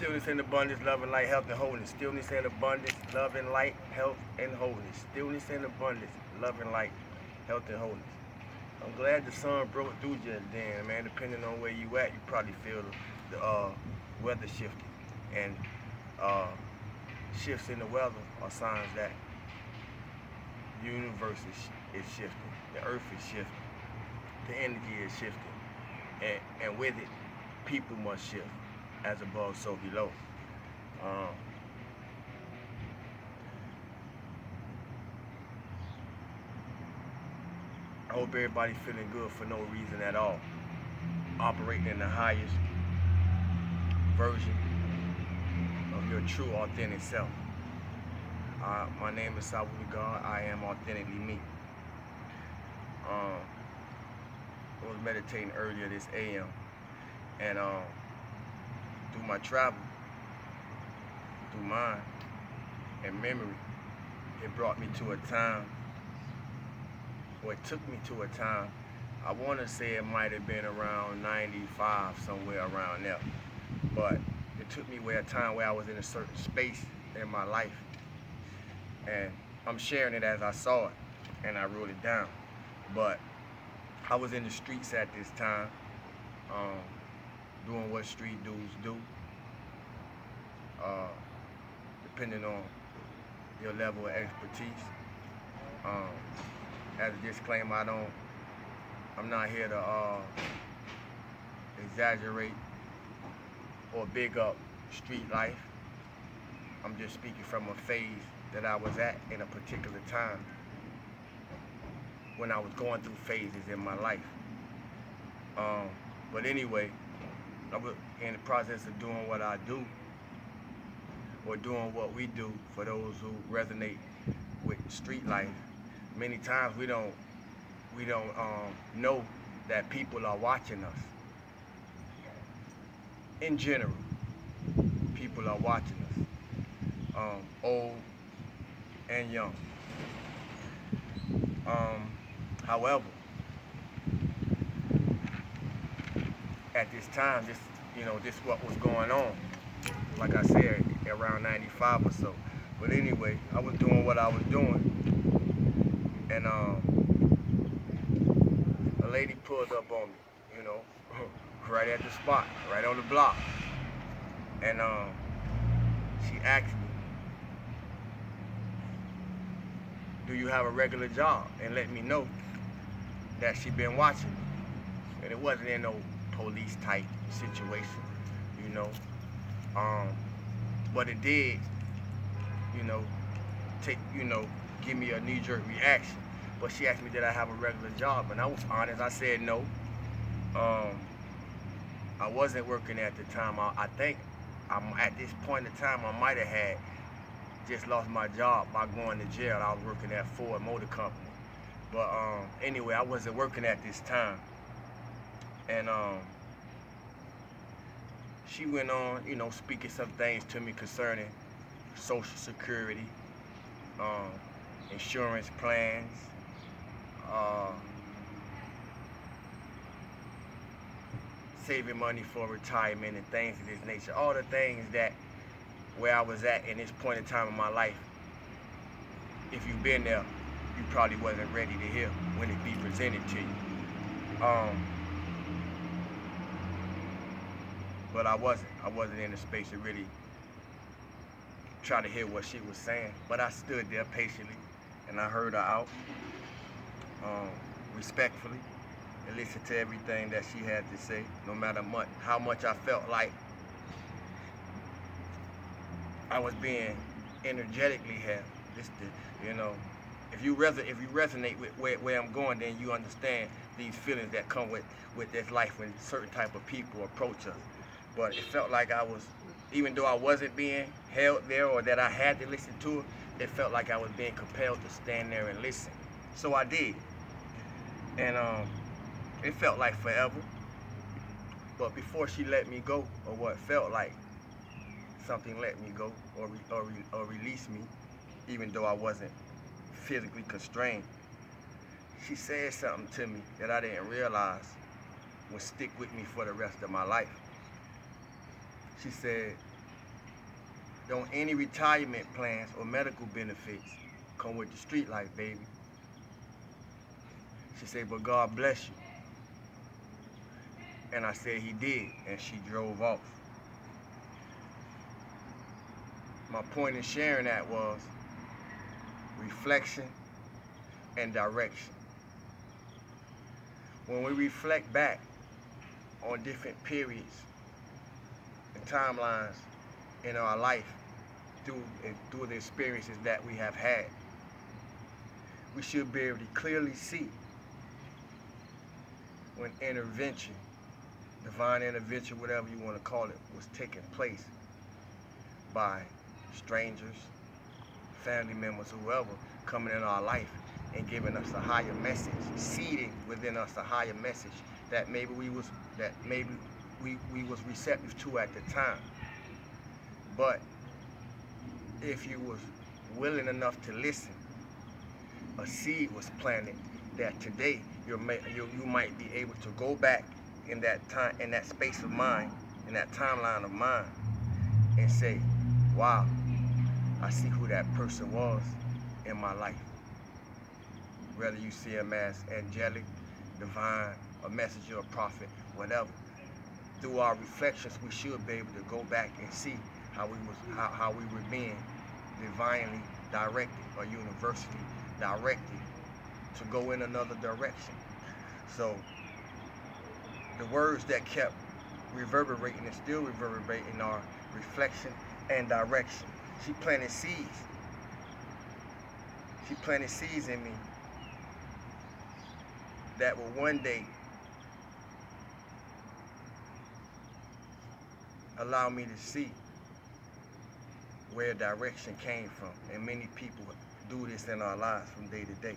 Stillness and abundance, love and light, health and wholeness. Stillness and abundance, love and light, health and wholeness. Stillness and abundance, love and light, health and wholeness. I'm glad the sun broke through just then, man. Depending on where you at, you probably feel the weather shifting. And uh, shifts in the weather are signs that the universe is shifting. The earth is shifting. The energy is shifting. And with it, people must shift. As above, so below. Um, I hope everybody feeling good for no reason at all. Operating in the highest version of your true, authentic self. My name is Sabu God. I am authentically me. I was meditating earlier this AM, and through my travel, through mind and memory, it brought me to a time, or it took me to a time, I want to say it might have been around 95, somewhere around there. But it took me a time where I was in a certain space in my life. And I'm sharing it as I saw it, and I wrote it down. But I was in the streets at this time, doing what street dudes do, depending on your level of expertise. As a disclaimer, I'm not here to exaggerate or big up street life. I'm just speaking from a phase that I was at in a particular time when I was going through phases in my life. But anyway, I was in the process of doing what I do, or doing what we do for those who resonate with street life. Many times we don't know that people are watching us. In general, people are watching us, old and young. However, at this time, this what was going on. Like I said, around 95 or so. But anyway, I was doing what I was doing, and a lady pulled up on me, right at the spot, right on the block, and she asked me, "Do you have a regular job?" And let me know that she been watching me, and it wasn't in no police type situation, you know. But it did, give me a knee-jerk reaction. But she asked me, did I have a regular job? And I was honest, I said no. I wasn't working at the time. I think at this point in time, I might have had just lost my job by going to jail. I was working at ForWard Motor Company. But anyway, I wasn't working at this time. And she went on, speaking some things to me concerning Social Security, insurance plans, saving money for retirement and things of this nature. All the things that where I was at in this point in time in my life, if you've been there, you probably wasn't ready to hear when it be presented to you. But I wasn't in a space to really try to hear what she was saying. But I stood there patiently and I heard her out, respectfully, and listened to everything that she had to say, no matter how much I felt like I was being energetically held. If you resonate with where I'm going, then you understand these feelings that come with this life when certain type of people approach us. But it felt like I was, even though I wasn't being held there or that I had to listen to it, it felt like I was being compelled to stand there and listen. So I did. And it felt like forever. But before she let me go, or what felt like something let me go or release me, even though I wasn't physically constrained, she said something to me that I didn't realize would stick with me for the rest of my life. She said, Don't any retirement plans or medical benefits come with the street life, baby. She said, but God bless you. And I said he did, and she drove off. My point in sharing that was reflection and direction. When we reflect back on different periods and timelines in our life through the experiences that we have had, we should be able to clearly see when intervention, divine intervention, whatever you want to call it, was taking place by strangers, family members, whoever, coming in our life and giving us a higher message, seeding within us a higher message that maybe we was receptive to at the time. But if you was willing enough to listen, a seed was planted that today you might be able to go back in that time, in that space of mind, in that timeline of mind, and say, wow, I see who that person was in my life. Whether you see him as angelic, divine, a messenger, a prophet, whatever. Through our reflections, we should be able to go back and see how we were being divinely directed or universally directed to go in another direction. So the words that kept reverberating and still reverberating are reflection and direction. She planted seeds. She planted seeds in me that will one day allow me to see where direction came from. And many people do this in our lives from day to day.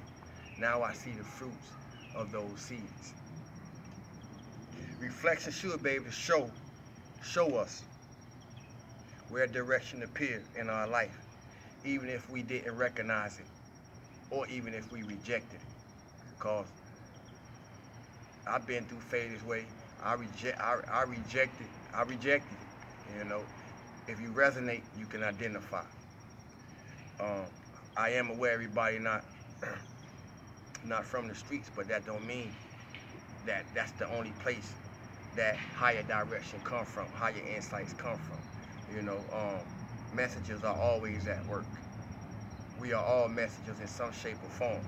Now I see the fruits of those seeds. Reflection should be able to show us where direction appeared in our life, even if we didn't recognize it, or even if we rejected it. Because I've been through phases where I rejected it. You know, if you resonate, you can identify. I am aware everybody not from the streets, but that don't mean that that's the only place that higher direction come from, higher insights come from. You know, messages are always at work. We are all messengers in some shape or form.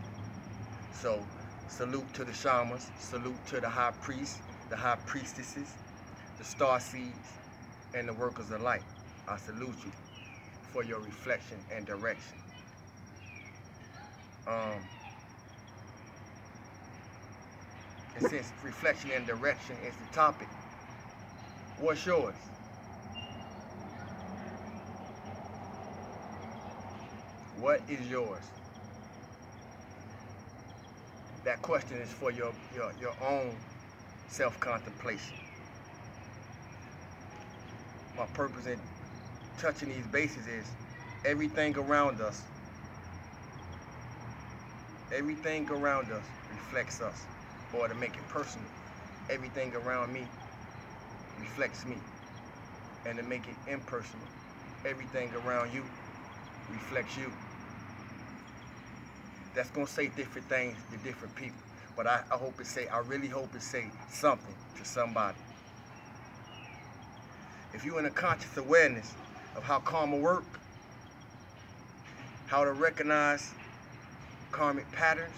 So salute to the shamans, salute to the high priests, the high priestesses, the star seeds, and the workers of light. I salute you for your reflection and direction. And since reflection and direction is the topic, what's yours? What is yours? That question is for your own self-contemplation. My purpose in touching these bases is everything around us reflects us. Or to make it personal, everything around me reflects me. And to make it impersonal, everything around you reflects you. That's gonna say different things to different people, but I really hope it say something to somebody. If you're in a conscious awareness of how karma works, how to recognize karmic patterns,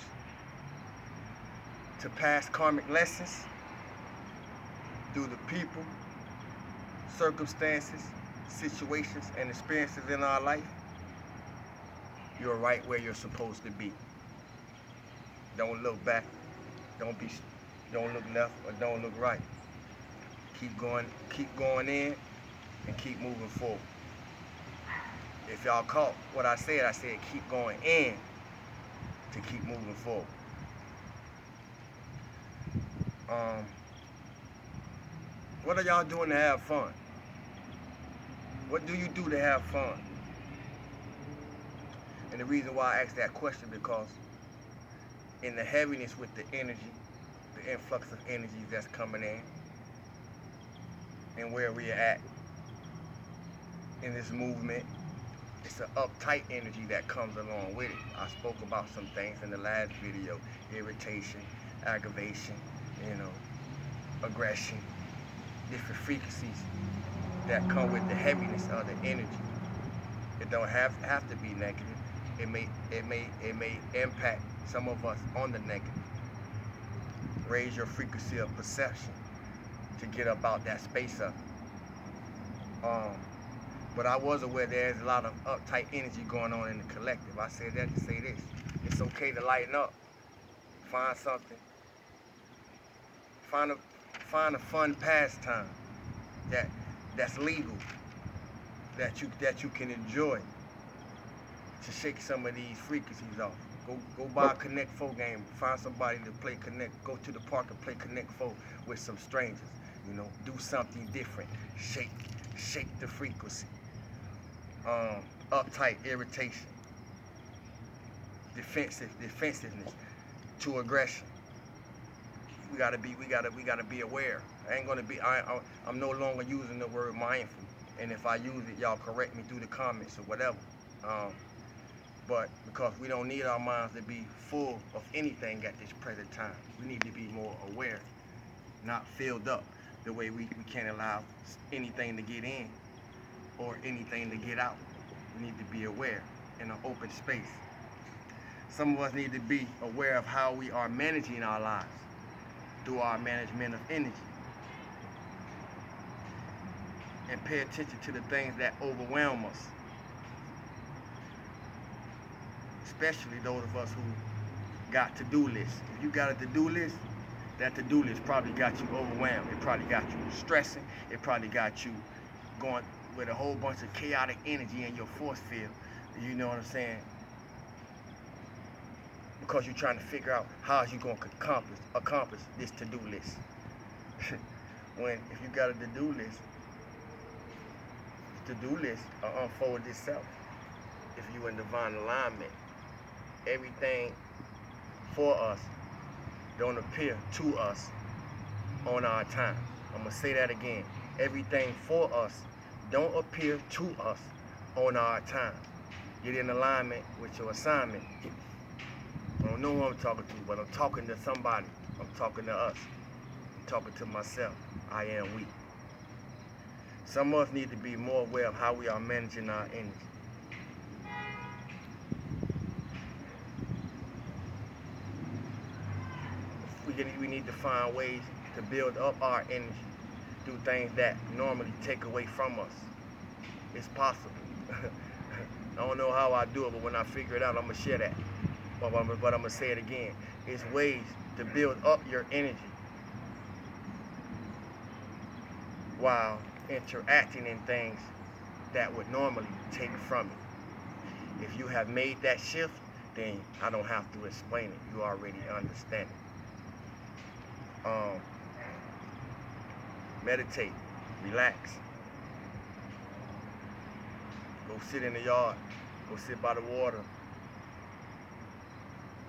to pass karmic lessons through the people, circumstances, situations, and experiences in our life, you're right where you're supposed to be. Don't look back, don't look left, or don't look right. Keep going in and keep moving forward. If y'all caught what I said keep going in to keep moving forward. What are y'all doing to have fun? What do you do to have fun? And the reason why I asked that question, because in the heaviness with the energy, the influx of energy that's coming in, and where we are at, in this movement. It's an uptight energy that comes along with it. I spoke about some things in the last video: irritation, aggravation, aggression, different frequencies that come with the heaviness of the energy. It don't have to be negative. It may impact some of us on the negative. Raise your frequency of perception to get about that space of it. But I was aware there's a lot of uptight energy going on in the collective. I said that to say this: it's okay to lighten up. Find something. Find a fun pastime that's legal, that you can enjoy, to shake some of these frequencies off. Go buy a Connect 4 game. Find somebody to play Connect. Go to the park and play Connect 4 with some strangers. Do something different. Shake the frequency. Uptight irritation, defensiveness to aggression. We gotta be aware. I'm no longer using the word mindful, and if I use it, y'all correct me through the comments or whatever. But because we don't need our minds to be full of anything at this present time, we need to be more aware, not filled up the way we can't allow anything to get in or anything to get out. We need to be aware in an open space. Some of us need to be aware of how we are managing our lives through our management of energy, and pay attention to the things that overwhelm us, especially those of us who got to-do lists. If you got a to-do list, that to-do list probably got you overwhelmed. It probably got you stressing. It probably got you going with a whole bunch of chaotic energy in your force field. You know what I'm saying? Because you're trying to figure out how you're going to accomplish this to-do list. If you got a to-do list, the to-do list will unfold itself. If you're in divine alignment, everything for us don't appear to us on our time. I'm going to say that again. Everything for us don't appear to us on our time. Get in alignment with your assignment. I don't know who I'm talking to, but I'm talking to somebody. I'm talking to us. I'm talking to myself. I am we. Some of us need to be more aware of how we are managing our energy. We need to find ways to build up our energy through things that normally take away from us. It's possible. I don't know how I do it, but when I figure it out, I'm going to share that. But I'm going to say it again. It's ways to build up your energy while interacting in things that would normally take from it. If you have made that shift, then I don't have to explain it. You already understand it. Meditate, relax. Go sit in the yard. Go sit by the water.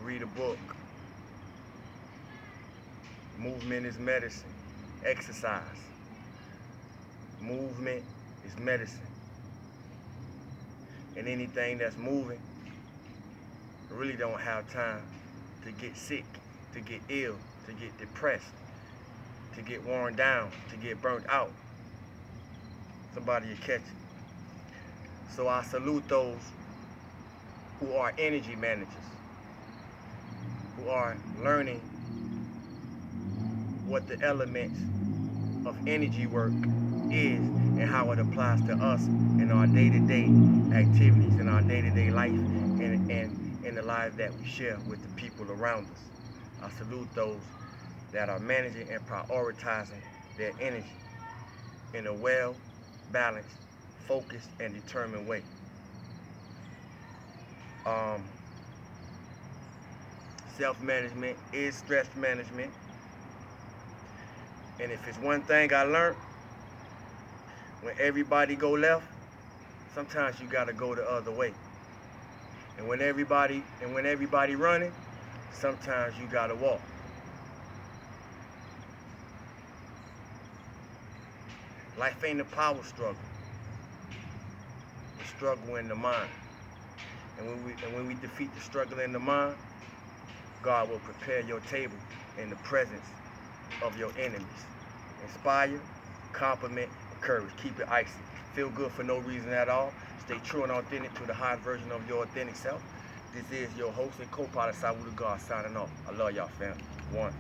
Read a book. Movement is medicine. Exercise. Movement is medicine. And anything that's moving really don't have time to get sick, to get ill, to get depressed, to get worn down, to get burnt out. Somebody will catch it. So I salute those who are energy managers, who are learning what the elements of energy work is and how it applies to us in our day-to-day activities, in our day-to-day life, and in the lives that we share with the people around us. I salute those that are managing and prioritizing their energy in a well-balanced, focused, and determined way. Self-management is stress management. And if it's one thing I learned, when everybody go left, sometimes you gotta go the other way. And when everybody running, sometimes you gotta walk. Life ain't a power struggle. struggle in the mind. And when we defeat the struggle in the mind, God will prepare your table in the presence of your enemies. Inspire, compliment, encourage. Keep it icy. Feel good for no reason at all. Stay true and authentic to the highest version of your authentic self. This is your host and co-pilot, Sawu the God, signing off. I love y'all, fam. One.